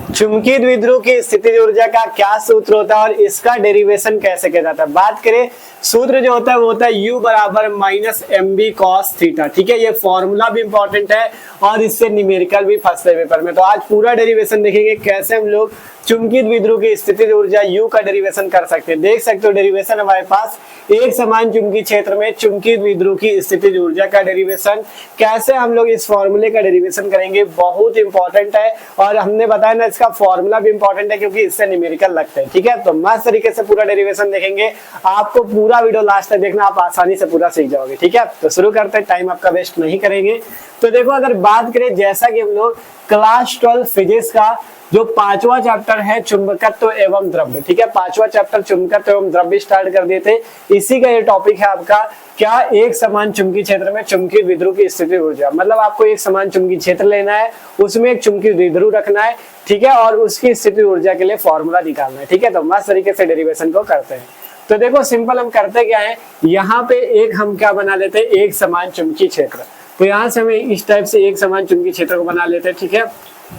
चुंबकीय द्विध्रुव की स्थितिज ऊर्जा का क्या सूत्र होता है और इसका डेरिवेशन कैसे किया जाता है। बात करें सूत्र जो होता है वो होता है U बराबर minus M B cos theta. ठीक है, ये फॉर्मूला भी इंपॉर्टेंट है और इससे न्यूमेरिकल भी फर्स्ट पेपर में। तो आज पूरा डेरिवेशन देखेंगे कैसे हम लोग चुंबकीय द्विध्रुव की स्थितिज ऊर्जा U का डेरिवेशन कर सकते हैं। देख सकते हो डेरिवेशन हमारे पास एक समान चुंबकीय क्षेत्र में चुंबकीय द्विध्रुव की स्थितिज ऊर्जा का डेरिवेशन कैसे हम लोग इस फॉर्मूले का डेरिवेशन करेंगे, बहुत इंपॉर्टेंट है। और हमने बताया ना इसका फॉर्मूला भी इंपॉर्टेंट है क्योंकि इससे न्यूमेरिकल लगते हैं। ठीक है, तो मस्त तरीके से पूरा डेरिवेशन देखेंगे। आपको पूरा वीडियो लास्ट तक देखना, आप आसानी से पूरा सीख जाओगे। ठीक है, तो शुरू करते हैं, टाइम आपका वेस्ट नहीं करेंगे। तो देखो अगर बात करें जैसा कि हम लोग क्लास 12 फिजिक्स का जो 5वां चैप्टर है चुंबकत्व एवं द्रव्य, ठीक है, 5वां चैप्टर चुंबकत्व एवं द्रव्य स्टार्ट कर दिए थे। इसी का ये टॉपिक है आपका क्या एक समान चुंबकीय क्षेत्र में चुंबकीय द्विध्रुव की स्थितिज ऊर्जा। मतलब आपको एक समान चुंबकीय क्षेत्र लेना है, उसमें एक चुंबकीय द्विध्रुव रखना है, ठीक है, और उसकी स्थितिज ऊर्जा के लिए फॉर्मूला निकालना है। ठीक है, तो मस्त तरीके से डेरिवेशन को करते हैं। तो देखो सिंपल हम करते क्या है, यहाँ पे एक हम क्या बना लेते हैं, एक समान चुंबकीय क्षेत्र। तो यहाँ से हमें इस टाइप से एक समान चुंबकीय क्षेत्र को बना लेते हैं। ठीक है,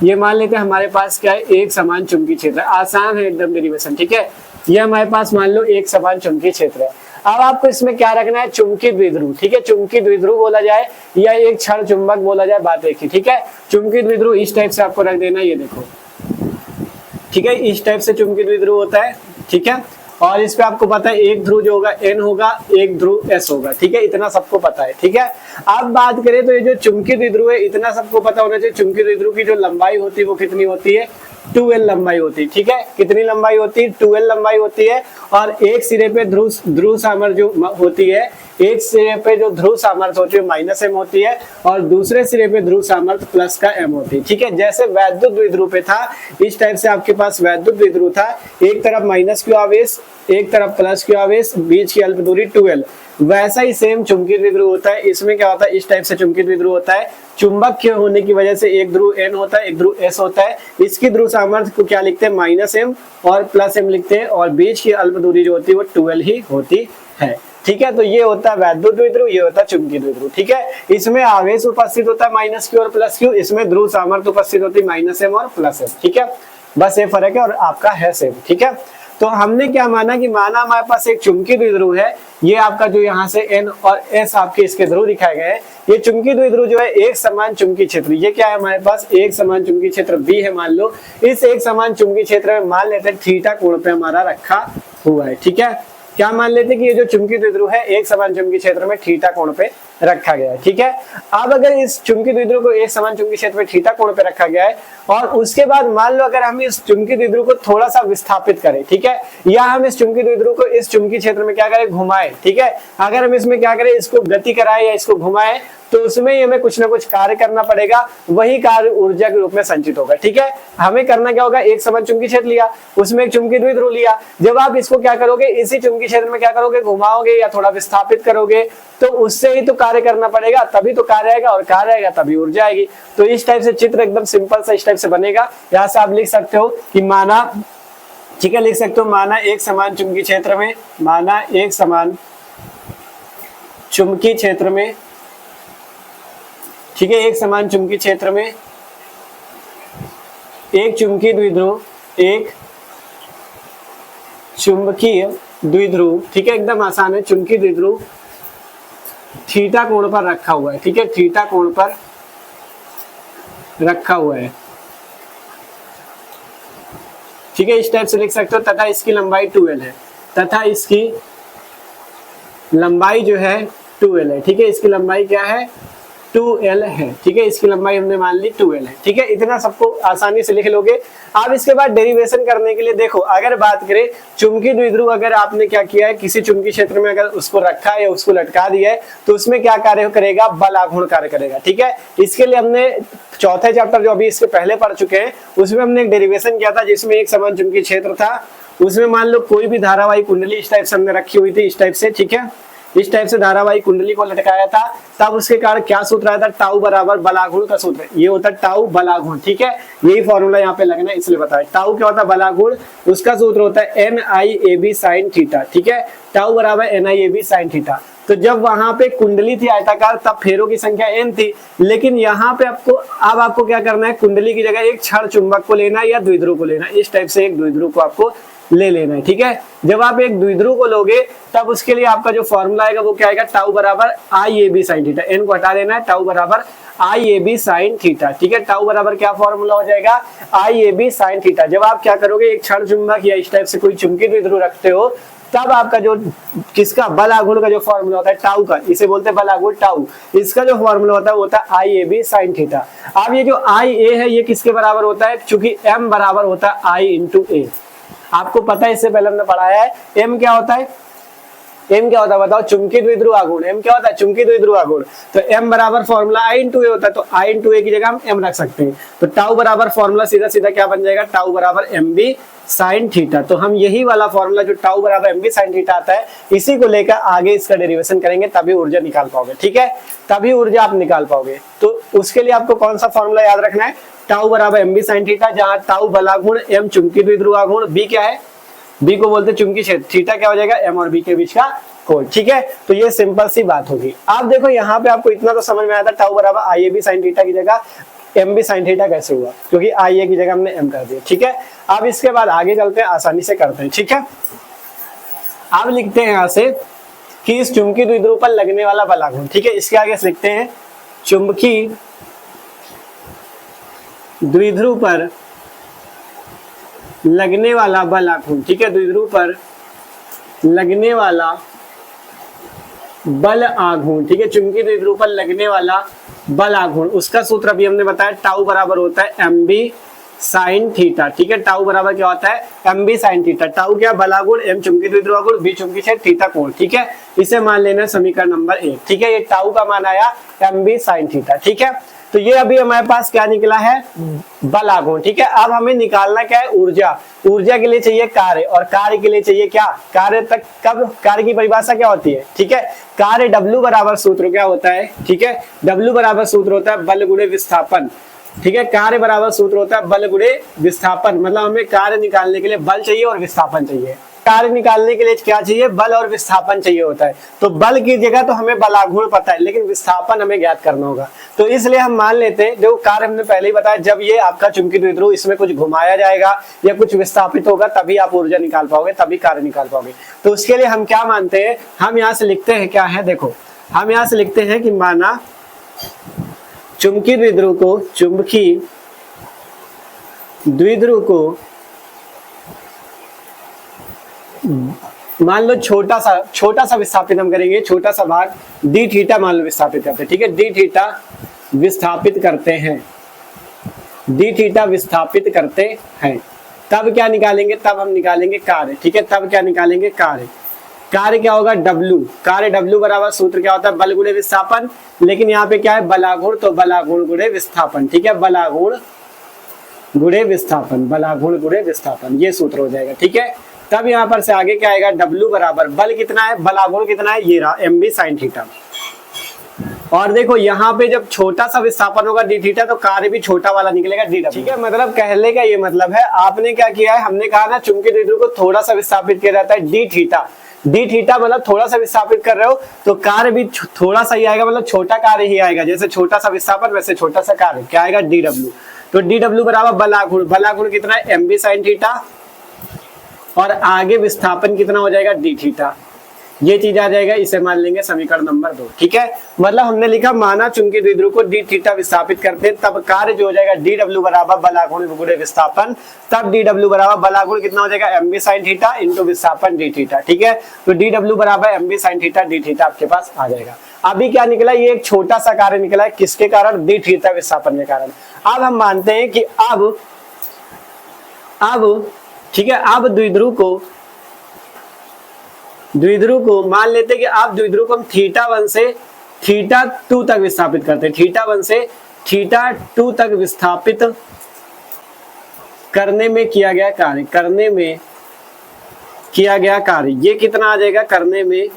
ये मान लेते हैं हमारे पास क्या है, एक समान चुंबकीय क्षेत्र। आसान है एकदम डेरिवेशन। ठीक है, ये हमारे पास मान लो एक समान चुंबकीय क्षेत्र है। अब आपको इसमें क्या रखना है, चुंबकीय द्विध्रुव। ठीक है, चुंबकीय द्विध्रुव बोला जाए या एक क्षण चुंबक बोला जाए, बात एक ही। ठीक है, चुंबकीय द्विध्रुव इस टाइप से आपको रख देना, ये देखो। ठीक है, इस टाइप से चुंबकीय द्विध्रुव होता है। ठीक है, और इस पे आपको पता है एक ध्रुव जो होगा N होगा, एक ध्रुव S होगा। ठीक है, इतना सबको पता है। ठीक है, अब बात करें तो ये जो चुंबकीय द्विध्रुव है इतना सबको पता होना चाहिए। चुंबकीय द्विध्रुव की जो लंबाई होती है वो कितनी होती है, 2L लंबाई होती है। ठीक है, कितनी लंबाई होती है, 2L लंबाई होती है। और एक सिरे पे ध्रुव सामर्थ्य जो होती है, एक सिरे पे जो ध्रुव सामर्थ्य होती है -m होती है और दूसरे सिरे पे ध्रुव सामर्थ्य प्लस का m होती है। ठीक है, जैसे वैद्युत द्विध्रुव पे था इस टाइप से आपके पास वैद्युत द्विध्रुव था, एक तरफ -q आवेश, एक तरफ +q आवेश, बीच की अल्प दूरी 2L। वैसा ही सेम चुंबकीय द्विध्रुव होता है। इसमें क्या होता है, इस टाइप से चुंबकीय द्विध्रुव होता है। चुंबक होने की वजह से एक ध्रुव N होता है, एक ध्रुव S होता है। इसकी ध्रुव सामर्थ्य को क्या लिखते हैं, -m और +m लिखते हैं और बीच की अल्प दूरी जो होती है वो 2L ही होती है। ठीक है, तो ये होता है वैद्युत द्विध्रुव, ये होता है चुंबकीय द्विध्रुव। ठीक है, इसमें आवेश उपस्थित होता है -q और +q, इसमें ध्रुव सामर्थ्य उपस्थित होती है -m और +m। ठीक है, बस ये फर्क है और आपका है सेम। ठीक है, तो हमने क्या माना कि माना हमारे पास एक चुंबकीय द्विध्रुव है, ये आपका जो यहाँ से N और S आपके इसके ध्रुव दिखाए गए हैं। ये चुंबकीय द्विध्रुव जो है एक समान चुंबकीय क्षेत्र, ये क्या है हमारे पास एक समान चुंबकीय क्षेत्र B है। मान लो इस एक समान चुंबकीय क्षेत्र में मान लेते हैं थीटा कोण पे हमारा रखा हुआ है। ठीक है, क्या मान लेते हैं कि ये जो चुंबकीय द्विध्रुव है एक समान चुंबकीय क्षेत्र में थीटा कोण पे रखा गया है। ठीक है, अब अगर इस चुंबकीय द्विध्रुव को एक समान चुंबकीय क्षेत्र में थीटा कोण पे रखा गया है और उसके बाद मान लो अगर हम इस चुंबकीय द्विध्रुव को थोड़ा सा विस्थापित करें, ठीक है, या हम इस चुंबकीय द्विध्रुव को इस चुंबकीय क्षेत्र में क्या करें, घुमाएं। ठीक है, अगर हम इसमें क्या करें, इसको गति कराएं या इसको घुमाएं तो उसमें ही हमें कुछ ना कुछ कार्य करना पड़ेगा, वही कार्य ऊर्जा के रूप में संचित होगा। ठीक है, हमें करना क्या होगा, एक समान चुंबकीय क्षेत्र लिया, उसमें एक चुंबकीय द्विध्रुव लिया। जब आप इसको क्या करोगे, इसी चुंबकीय क्षेत्र में क्या करोगे, घुमाओगे या थोड़ा विस्थापित करोगे, तो उससे ही तो कार्य करना पड़ेगा, तभी तो कार्य आएगा और कार्य आएगा तभी ऊर्जा आएगी। तो इस टाइप से चित्र एकदम सिंपल सा इस टाइप से बनेगा। यहाँ से आप लिख सकते हो कि माना, ठीक है, लिख सकते हो माना एक समान चुंबकीय क्षेत्र में, माना एक समान चुंबकीय क्षेत्र में, ठीक है, एक समान चुंबकीय क्षेत्र में एक चुंबकीय द्विध्रुव, एक चुंबकीय द्विध्रुव, ठीक है, एकदम आसान है, चुंबकीय द्विध्रुव थीटा कोण पर रखा हुआ है। ठीक है, थीटा कोण पर रखा हुआ है। ठीक है, इस टाइप से लिख सकते हो, तथा इसकी लंबाई 2L है, तथा इसकी लंबाई जो है 2L है। ठीक है, इसकी लंबाई क्या है, 2L है। ठीक है, इसकी लंबाई हमने मान ली 2L है। ठीक है, इतना सबको आसानी से लिख लोगे। अब इसके बाद डेरिवेशन करने के लिए देखो, अगर बात करें चुंबकीय द्विध्रुव, अगर आपने क्या किया है, किसी चुंबकीय क्षेत्र में अगर उसको रखा है या उसको लटका दिया है तो उसमें क्या कार्य करेगा, बल आघूर्ण कार्य करेगा। ठीक है, इसके लिए हमने चौथे चैप्टर जो अभी इसके पहले पढ़ चुके हैं उसमें हमने एक डेरिवेशन किया था जिसमें एक समान चुंबकीय क्षेत्र था, उसमें मान लो कोई भी धारावाही कुंडली इस टाइप से हमने रखी हुई थी, इस टाइप से। ठीक है, इस टाइप से धारावाही कुंडली को लटकाया था, तब उसके कारण क्या सूत्र आया था, टाउ बराबर बलाघूर्ण का सूत्र, ये होता है टाउ बलाघूर्ण। ठीक है, यही फॉर्मूला यहाँ पे लगना है इसलिए बताया। टाउ क्या होता है, बलाघूर्ण, उसका सूत्र होता है NIAB sin थीटा। ठीक है, टाउ बराबर NIAB sin थीटा। तो जब वहां पे कुंडली थी आयताकार तब फेरों की संख्या n थी, लेकिन यहाँ पे आपको क्या करना है, कुंडली की जगह एक क्षण चुंबक को लेना है या द्विध्रुव को लेना है। इस टाइप से एक द्विध्रुव को आपको ले लेना है, ठीक है। जब आप एक द्विध्रुव को लोगे तब उसके लिए आपका जो फॉर्मूला आएगा वो क्या आएगा, टाउ बराबर IAB sin थीटा, n को हटा देना है, टाउ बराबर IAB sin थीटा, ठीक है। टाउ बराबर क्या फॉर्मूला हो जाएगा, IAB sin थीटा। जब आप क्या करोगे, एक क्षण चुंबक या इस टाइप से कोई चुंबकीय द्विध्रुव रखते हो तब आपका जो किसका बल आघूर्ण का जो फॉर्मूला होता है टाउ का, इसे बोलते हैं बल आघूर्ण टाउ, इसका जो फॉर्मूला होता है वो होता है IAB sin थीटा। अब ये जो IA है ये किसके बराबर होता है, क्योंकि M बराबर होता है I into A। आपको पता है, इससे पहले हमने पढ़ाया है M क्या होता है, M क्या होता है बताओ, चुंबकीय द्विध्रुव आघूर्ण। M क्या होता है, चुंबकीय द्विध्रुव आघूर्ण। तो M बराबर फॉर्मूला I into A होता है, तो I into A की जगह हम M रख सकते हैं। तो टाउ बराबर फॉर्मूला सीधा सीधा क्या बन जाएगा, टाउ बराबर MB sin थीटा। तो हम यही वाला फॉर्मूला जो टाउ बराबर MB sin थीटा आता है, इसी को लेकर आगे इसका डेरिवेशन करेंगे, तभी ऊर्जा निकाल पाओगे, ठीक है, तभी ऊर्जा आप निकाल पाओगे। तो उसके लिए आपको कौन सा फॉर्मूला याद रखना है, टाउ बराबर MB sin थीटा, जहां टाउ बल आघूर्ण, M चुंबकीय द्विध्रुव आघूर्ण, B क्या है, B को बोलते हैं चुंबकीय क्षेत्र, थीटा क्या हो जाएगा, M और B के बीच का कोण, ठीक है। तो ये सिंपल सी बात होगी। आप देखो यहाँ पे आपको इतना तो समझ में आया था, टाउ बराबर IAB sin थीटा की जगह MB sin थीटा कैसे हुआ, क्योंकि IA की जगह हमने M कर दिया, ठीक है। अब इसके बाद आगे चलते हैं, आसानी से करते हैं, ठीक है। अब लिखते हैं यहाँ से कि इस चुंबकीय द्विध्रुव पर लगने वाला बल आघूर्ण, ठीक है। इसके आगे लिखते हैं चुंबकीय द्विध्रुव पर लगने वाला बल आघूर्ण, ठीक है, द्विध्रुव पर लगने वाला बल आघूर्ण, ठीक है, चुंबकीय द्विध्रुव पर लगने वाला बल आघूर्ण, उसका सूत्र अभी हमने बताया, टाउ बराबर होता है MB sin थीटा, ठीक है। टाउ बराबर क्या होता है, MB sin थीटा। टाउ क्या, बल आघूर्ण, M चुंबकीय द्विध्रुव आघूर्ण, B चुंबकीय क्षेत्र, थीटा कोण, ठीक है। इसे मान लेना समीकरण नंबर 1, ठीक है। ये टाउ का मान आया MB sin थीटा, ठीक है। तो ये अभी हमारे पास क्या निकला है, बल आघूर्ण, ठीक है। अब हमें निकालना क्या है, ऊर्जा। ऊर्जा के लिए चाहिए कार्य, और कार्य के लिए चाहिए क्या, कार्य तक कब, कार्य की परिभाषा क्या होती है, ठीक है। कार्य W बराबर सूत्र क्या होता है, ठीक है, W बराबर सूत्र होता है बल गुणे विस्थापन, ठीक है। कार्य बराबर सूत्र होता है बल गुणे विस्थापन, मतलब हमें कार्य निकालने के लिए बल चाहिए और विस्थापन चाहिए। कार्य निकालने के लिए क्या चाहिए, बल और विस्थापन चाहिए होता है। तो बल की जगह तो हमें बल आघूर्ण पता है, लेकिन विस्थापन हमें ज्ञात करना होगा। तो इसलिए हम मान लेते हैं, देखो कार्य हमने पहले ही बताया, जब ये आपका चुंबकीय द्विध्रुव इसमें कुछ घुमाया जाएगा या कुछ विस्थापित होगा तभी आप ऊर्जा निकाल पाओगे, तभी कार्य निकाल पाओगे। तो उसके लिए हम क्या मानते हैं, हम यहाँ से लिखते हैं क्या है, देखो हम यहाँ से लिखते हैं कि माना चुंबकीय द्विध्रुव को मान लो छोटा सा विस्थापित हम करेंगे, छोटा सा भाग d थीटा मान लो विस्थापित करते हैं, ठीक है। d थीटा विस्थापित करते हैं, d थीटा विस्थापित करते हैं, तब क्या निकालेंगे, तब हम निकालेंगे कार्य, ठीक है। तब क्या निकालेंगे, कार्य। कार्य क्या होगा, W। कार्य W बराबर सूत्र क्या होता है, बल गुणे विस्थापन, लेकिन यहाँ पे क्या है, बल आघूर्ण, तो बल आघूर्ण गुणे विस्थापन, ठीक है। बल आघूर्ण गुणे विस्थापन, बल आघूर्ण गुणे विस्थापन, ये सूत्र हो जाएगा, ठीक है। तब यहाँ पर से आगे क्या आएगा, W बराबर बल कितना है, बल आघूर्ण कितना है, ये रहा MB sin थीटा। और देखो यहाँ पे जब छोटा सा विस्थापन होगा d थीटा, तो कार्य भी छोटा वाला निकलेगा dw, ठीक है। मतलब कहने का ये मतलब है, आपने क्या किया है, हमने कहा ना चुंबकीय द्विध्रुव को थोड़ा सा विस्थापित किया जाता है d थीटा, मतलब थोड़ा सा विस्थापित कर रहे हो तो कार्य भी थोड़ा सा ही आएगा, मतलब छोटा कार्य ही आएगा। जैसे छोटा सा विस्थापन वैसे छोटा सा कार्य क्या आएगा, dw। तो dw बराबर बल आघूर्ण कितना है, MB sin थीटा, और आगे विस्थापन कितना हो जाएगा, d थीटा। ये चीज आ जाएगा, इसे मान लेंगे समीकरण नंबर 2, ठीक है। मतलब हमने लिखा, माना चुंबकीय द्विध्रुव को d थीटा विस्थापित करते हैं, तब कार्य जो हो जाएगा dw बराबर बल आघूर्ण गुणे विस्थापन, तब dw बराबर बल आघूर्ण कितना हो जाएगा, MB sin थीटा इंटू विस्थापन d थीटा, ठीक है। तो dw बराबर MB sin theta d theta आपके पास आ जाएगा। अभी क्या निकला, ये एक छोटा सा कार्य निकला है, किसके कारण, d थीटा विस्थापन के कारण। अब हम मानते हैं कि अब ठीक है, अब द्विध्रुव को मान लेते हैं कि आप द्विध्रुव को हम θ1 से θ2 तक विस्थापित करते हैं, θ1 से θ2 तक विस्थापित करने में किया गया कार्य, ये कितना आ जाएगा, करने में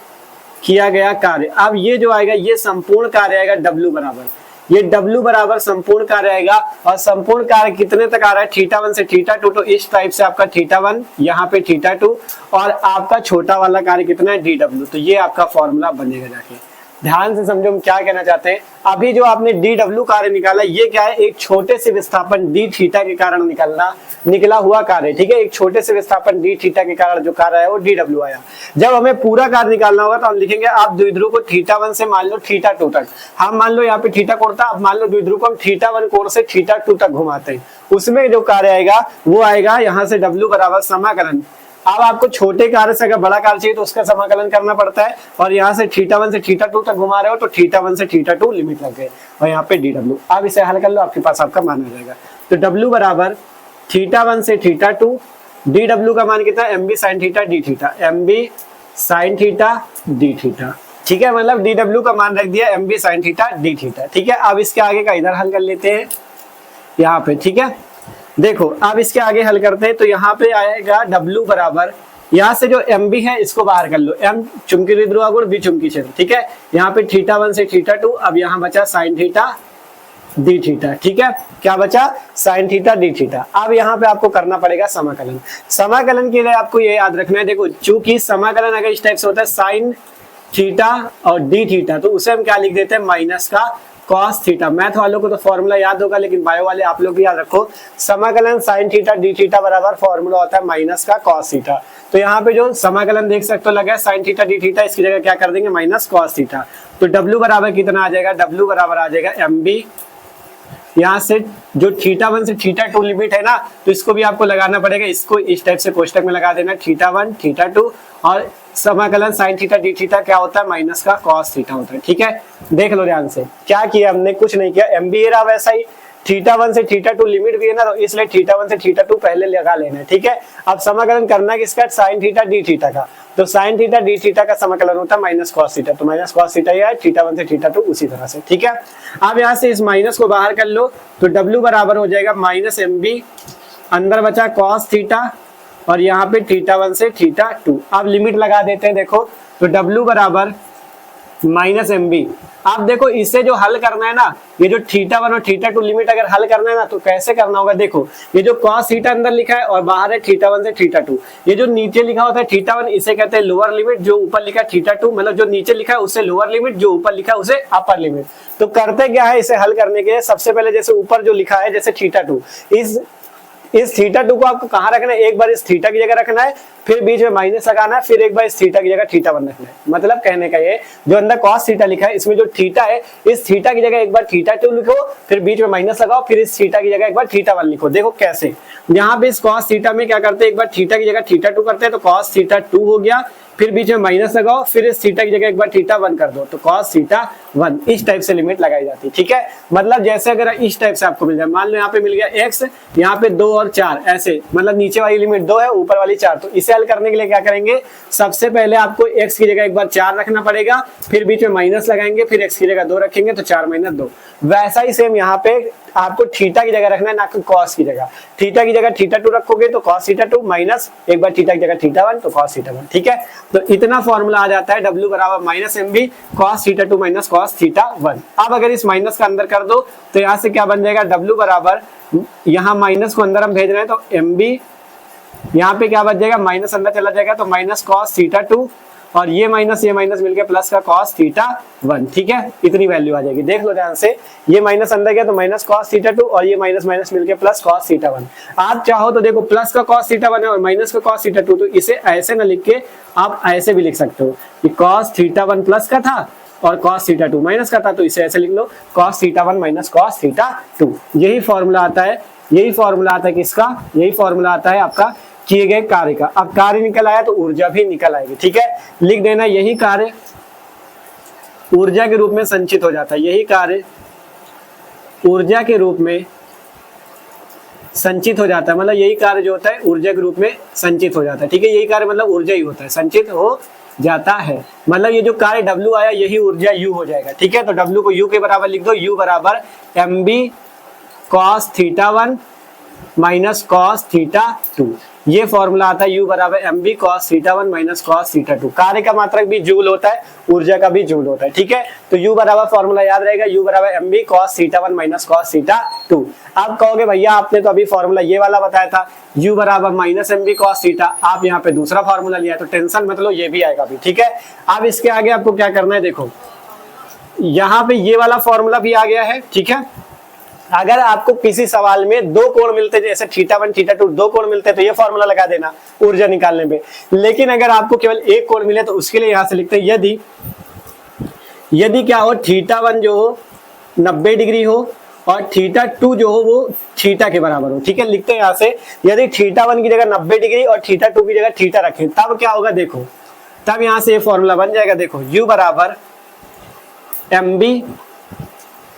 किया गया कार्य। अब ये जो आएगा, ये संपूर्ण कार्य आएगा W बराबर, ये W बराबर संपूर्ण कार्य आएगा, और संपूर्ण कार्य कितने तक आ रहा है, θ1 से θ2, तो इस टाइप से आपका θ1 यहाँ पे θ2, और आपका छोटा वाला कार्य कितना है dW, तो ये आपका फॉर्मूला बनेगा। जाके ध्यान से समझो हम क्या कहना चाहते हैं। अभी जो आपने dW कार्य निकाला, ये क्या है, एक छोटे से विस्थापन d थीटा के कारण निकला हुआ कार्य, ठीक है। एक छोटे से विस्थापन d थीटा के कारण जो कार्य आया वो dW आया। जब हमें पूरा कार्य निकालना होगा तो हम लिखेंगे आप द्विध्रुव को θ1 से मान लो θ2 तक, हम मान लो यहाँ पे थीटा कोण था, अब मान लो द्विध्रुव को हम θ1 कोण से θ2 तक घुमाते हैं, उसमें जो कार्य आएगा वो आएगा यहाँ से W बराबर समाकलन। अब आपको छोटे कार्य से अगर बड़ा कार्य चाहिए तो उसका समाकलन करना पड़ता है, और यहाँ से θ1 से θ2 तक घुमा रहे हो तो θ1 से θ2 लिमिट लग गए, और यहाँ पे dW। अब इसे हल कर लो, आपके पास आपका मान आ जाएगा। तो W बराबर θ1 से θ2, dW का मान कितना है, MB sin theta d theta, MB sin theta d theta, ठीक है। मतलब dW का मान रख दिया MB sin theta d theta, ठीक है। अब इसके आगे का इधर हल कर लेते हैं यहाँ पे, ठीक है। देखो अब इसके आगे हल करते हैं, तो यहाँ पे आएगा W बराबर, यहाँ से जो MB है इसको बाहर कर लो, M चुंबकीय द्विध्रुव गुण B चुंबकीय क्षेत्र, ठीक है। यहाँ पे θ1 से θ2, अब यहाँ बचा sin थीटा d थीटा, ठीक है। क्या बचा, sin थीटा d थीटा। अब यहाँ पे आपको करना पड़ेगा समाकलन। समाकलन के लिए आपको ये याद रखना है, देखो चूंकि समाकलन अगर इस टाइप से होता है sin थीटा और d थीटा, तो उसे हम क्या लिख देते हैं, माइनस का cos थीटा। मैथ वालों को तो फॉर्मूला याद होगा, लेकिन बायो वाले आप लोग भी याद रखो, समाकलन sin थीटा d थीटा बराबर फॉर्मूला होता है माइनस का cos थीटा। तो यहाँ पे जो समाकलन देख सकते हो लगा है sin थीटा d थीटा, इसकी जगह क्या कर देंगे, माइनस cos थीटा। तो W बराबर कितना आ जाएगा, W बराबर आ जाएगा MB, यहाँ से जो θ1 से θ2 लिमिट है ना, तो इसको भी आपको लगाना पड़ेगा, इसको इस टाइप से कोष्टक में लगा देना, θ1 θ2, और समाकलन sin थीटा d थीटा क्या होता है, माइनस का cos थीटा होता है, ठीक है। देख लो ध्यान से, क्या किया हमने, कुछ नहीं किया, MB रहा वैसा ही, θ1 से θ2 लिमिट भी है ना, तो इसलिए θ1 से θ2 पहले लगा लेना है, ठीक है। अब समाकलन करना किसका, sin थीटा d थीटा का, तो sin थीटा d थीटा का समाकलन होता है माइनस cos थीटा, तो माइनस cos थीटा ये है, θ1 से θ2 उसी तरह से, ठीक है। अब यहाँ से इस माइनस को बाहर कर लो, तो W बराबर हो जाएगा माइनस MB, अंदर बचा cos थीटा, और यहाँ पे θ1 से θ2। अब लिमिट लगा देते हैं, देखो तो W बराबर माइनस MB। अब देखो इसे जो हल करना है ना, ये जो θ1 और θ2 लिमिट अगर हल करना है ना, तो कैसे करना होगा, देखो ये जो cos थीटा अंदर लिखा है और बाहर है θ1 से θ2, ये जो नीचे लिखा होता है θ1 इसे कहते हैं लोअर लिमिट, जो ऊपर लिखा है θ2 मतलब जो नीचे लिखा है उससे लोअर लिमिट, जो ऊपर लिखा है उसे अपर लिमिट। तो करते क्या है इसे हल करने के लिए, सबसे पहले जैसे ऊपर जो लिखा है जैसे θ2, इस θ2 को आपको कहाँ रखना है, एक बार इस थीटा की जगह रखना है, फिर बीच में माइनस लगाना है, फिर एक बार इस थीटा की जगह θ1 रखना है। मतलब कहने का ये जो अंदर cos थीटा लिखा है, इसमें जो थीटा है, इस थीटा की जगह एक बार θ2 लिखो, फिर बीच में माइनस लगाओ, फिर इस थीटा की जगह एक बार θ1 लिखो। देखो कैसे, यहाँ पे इस cos थीटा में क्या करते हैं, एक बार थीटा की जगह θ2 करते हैं, तो cos थीटा 2 हो गया, फिर बीच में माइनस लगाओ, फिर इस थीटा की जगह एक बार θ1 कर दो, तो cos थीटा 1। इस टाइप से लिमिट लगाई जाती है, ठीक है। मतलब जैसे अगर इस टाइप से आपको मिल जाए, मान लो यहाँ पे मिल गया x, यहाँ पे 2 और 4 ऐसे, मतलब नीचे वाली लिमिट 2 है, ऊपर वाली 4। तो इसे हल करने के लिए क्या करेंगे, सबसे पहले आपको x की जगह एक बार 4 रखना पड़ेगा, फिर बीच में माइनस लगाएंगे, फिर x की जगह 2 रखेंगे, तो 4 - 2। वैसा ही सेम यहाँ पे आपको थीटा की जगह रखना है, ना कि cos की जगह। थीटा की जगह θ2 रखोगे तो cos θ2 माइनस एक बार थीटा की जगह θ1 तो cos θ1, ठीक है। तो इतना फॉर्मूला आ जाता है, W बराबर minus MB cos θ2 minus cos θ1। अब अगर इस माइनस का अंदर कर दो तो यहाँ से क्या बन जाएगा, W बराबर, यहाँ माइनस को अंदर हम भेज रहे हैं तो MB, यहाँ पे क्या बच जाएगा, माइनस अंदर चला जाएगा तो माइनस cos θ2, और ये माइनस मिलके प्लस का cos θ1, ठीक है। इतनी वैल्यू आ जाएगी, देख लो ध्यान से, ये माइनस अंदर गया तो माइनस cos θ2, और ये माइनस मिलके प्लस cos θ1। आप चाहो तो देखो प्लस का cos θ1 है और माइनस का cos θ2, तो इसे ऐसे ना लिख के आप ऐसे भी लिख सकते हो कि cos θ1 प्लस का था और cos θ2 माइनस का था, तो इसे ऐसे लिख लो cos θ1 माइनस cos θ2। यही फॉर्मूला आता है, यही फॉर्मूला आता है किसका, यही फॉर्मूला आता है आपका किए गए कार्य का। अब कार्य निकल आया तो ऊर्जा भी निकल आएगी, ठीक है। लिख देना, यही कार्य ऊर्जा के रूप में संचित हो जाता है, यही कार्य ऊर्जा के रूप में संचित हो जाता है, मतलब यही कार्य जो होता है ऊर्जा के रूप में संचित हो जाता है, ठीक है। यही कार्य मतलब ऊर्जा ही होता है, संचित हो जाता है, मतलब ये जो कार्य W आया यही ऊर्जा U हो जाएगा, ठीक है। तो W को U के बराबर लिख दो, U बराबर MB cos θ1 माइनस cos θ2। ये फॉर्मूला आता है U बराबर mv cos theta 1 minus cos theta 2। कार्य का मात्रक भी जूल होता है, ऊर्जा का भी जूल होता है, ठीक है। तो U बराबर फॉर्मूला याद रहेगा, U बराबर mv cos theta 1 minus cos theta 2। आप कहोगे भैया आपने तो अभी फॉर्मूला ये वाला बताया था, U बराबर माइनस mv cos थीटा, आप यहाँ पे दूसरा फॉर्मूला लिया, तो टेंशन मतलब ये भी आएगा भी, ठीक है। अब इसके आगे आपको क्या करना है, देखो यहाँ पे ये वाला फॉर्मूला भी आ गया है, ठीक है। अगर आपको किसी सवाल में दो कोण मिलते, जैसे थीटा 1 थीटा 2 दो कोण मिलते, तो ये फॉर्मूला लगा देना ऊर्जा निकालने में। लेकिन अगर आपको केवल एक कोण मिले तो उसके लिए यहां से लिखते हैं, यदि क्या हो, थीटा 1 जो हो 90 डिग्री हो और थीटा 2 जो हो वो थीटा के बराबर हो, ठीक है। लिखते हैं यहां से, यदि थीटा 1 की जगह 90 डिग्री और थीटा 2 की जगह थीटा रखें, तब क्या होगा, देखो तब यहां से ये फॉर्मूला बन जाएगा। देखो U बराबर mb,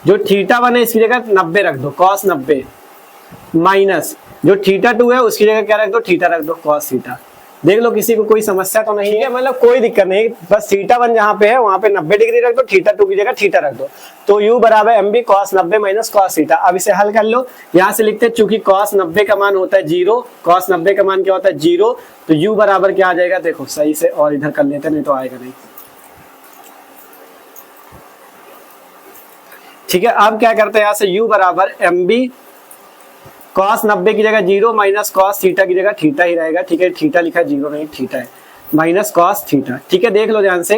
जो थीटा 1 है इसकी जगह 90 रख दो, cos 90, माइनस जो थीटा 2 है उसकी जगह क्या रख दो, थीटा रख दो, cos थीटा। देख लो किसी को कोई समस्या तो नहीं है, मतलब कोई दिक्कत नहीं, बस थीटा 1 जहां पे है वहां पे 90 डिग्री रख दो, थीटा 2 की जगह थीटा रख दो। तो U बराबर mb cos 90 minus cos theta. अब इसे हल कर लो, यहां से लिखते हैं चूंकि cos 90 का मान होता है 0, cos 90 का मान क्या होता है 0, तो U बराबर क्या आ जाएगा, देखो सही से और इधर कर लेते नहीं तो आएगा नहीं, ठीक है। अब क्या करते हैं, यहां से U बराबर mb cos 90 की जगह 0 माइनस cos थीटा की जगह थीटा ही रहेगा, ठीक है। थीटा लिखा है 0 नहीं थीटा है, माइनस cos थीटा, ठीक है। देख लो ध्यान से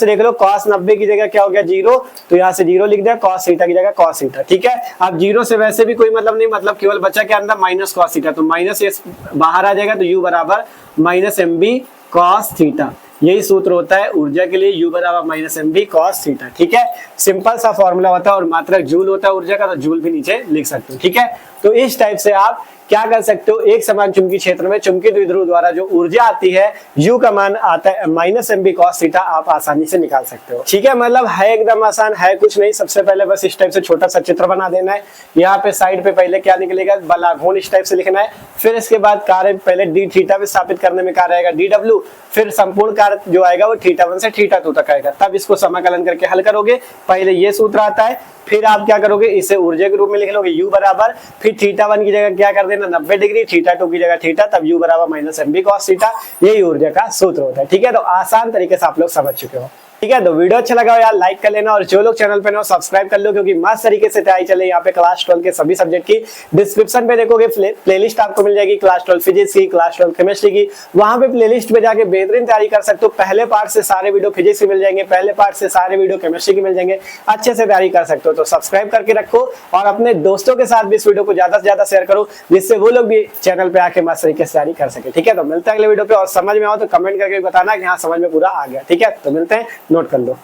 देख लो, cos 90 की जगह क्या हो गया 0, तो यहाँ से 0 लिख दिया, cos थीटा की जगह cos थीटा, ठीक है। अब 0 से वैसे भी कोई मतलब नहीं, मतलब केवल बचा के अंदर माइनस cos थीटा, तो माइनस ये बाहर आ जाएगा, तो U बराबर माइनस mb cos थीटा। यही सूत्र होता है ऊर्जा के लिए, U बराबर माइनस mb cos थीटा, ठीक है। सिंपल सा फॉर्मूला होता है और मात्रक जूल होता है ऊर्जा का, तो जूल भी नीचे लिख सकते हो, ठीक है। तो इस टाइप से आप क्या कर सकते हो, एक समान चुंबकीय क्षेत्र में चुंबकीय द्विध्रुव द्वारा जो ऊर्जा आती है U का मान आता है माइनस mb cos थीटा, आप आसानी से निकाल सकते हो, ठीक है। मतलब है एकदम आसान, है कुछ नहीं। सबसे पहले बस इस टाइप से छोटा सा चित्र बना देना है, यहाँ पे साइड पे पहले क्या निकलेगा, बलाघूर्ण इस टाइप से लिखना है, फिर इसके बाद कार्य पहले d थीटा पे स्थापित करने में कार्य आएगा dw, फिर संपूर्ण कार्य जो आएगा वो थीटा 1 से थीटा 2 तक आएगा, तब इसको समाकलन करके हल करोगे। पहले ये सूत्र आता है, फिर आप क्या करोगे, इसे ऊर्जा के रूप में लिख लोगे U बराबर, फिर थीटा 1 की जगह क्या कर देना 90 डिग्री, थीटा 2 की जगह थीटा, तब U बराबर माइनस mb cos थीटा। यही ऊर्जा का सूत्र होता है, ठीक है। तो आसान तरीके से आप लोग समझ चुके हो, ठीक है। तो वीडियो अच्छा लगा हो यार लाइक कर लेना, और जो लोग चैनल पे नए हो सब्सक्राइब कर लो, क्योंकि मस्त तरीके से तैयारी चले यहाँ पे क्लास 12 के सभी सब्जेक्ट की। डिस्क्रिप्शन पे देखोगे प्लेलिस्ट आपको मिल जाएगी, क्लास 12 फिजिक्स की, क्लास 12 केमिस्ट्री की, वहां पे प्लेलिस्ट पे जाके बेहतरीन तैयारी कर सकते हो। पहले पार्ट से सारे वीडियो फिजिक्स के मिल जाएंगे, पहले पार्ट से सारे वीडियो केमिस्ट्री के मिल जाएंगे, अच्छे से तैयारी कर सकते हो। तो सब्सक्राइब करके रखो और अपने दोस्तों के साथ भी इस वीडियो को ज्यादा से ज्यादा शेयर करो, जिससे वो लोग भी चैनल पे आके मस्त तरीके से तैयारी कर सके, ठीक है। तो मिलते हैं अगले वीडियो पे, और समझ में आओ तो कमेंट करके बताना कि हाँ समझ में पूरा आ गया, ठीक है। तो मिलते हैं, नोट कर लो।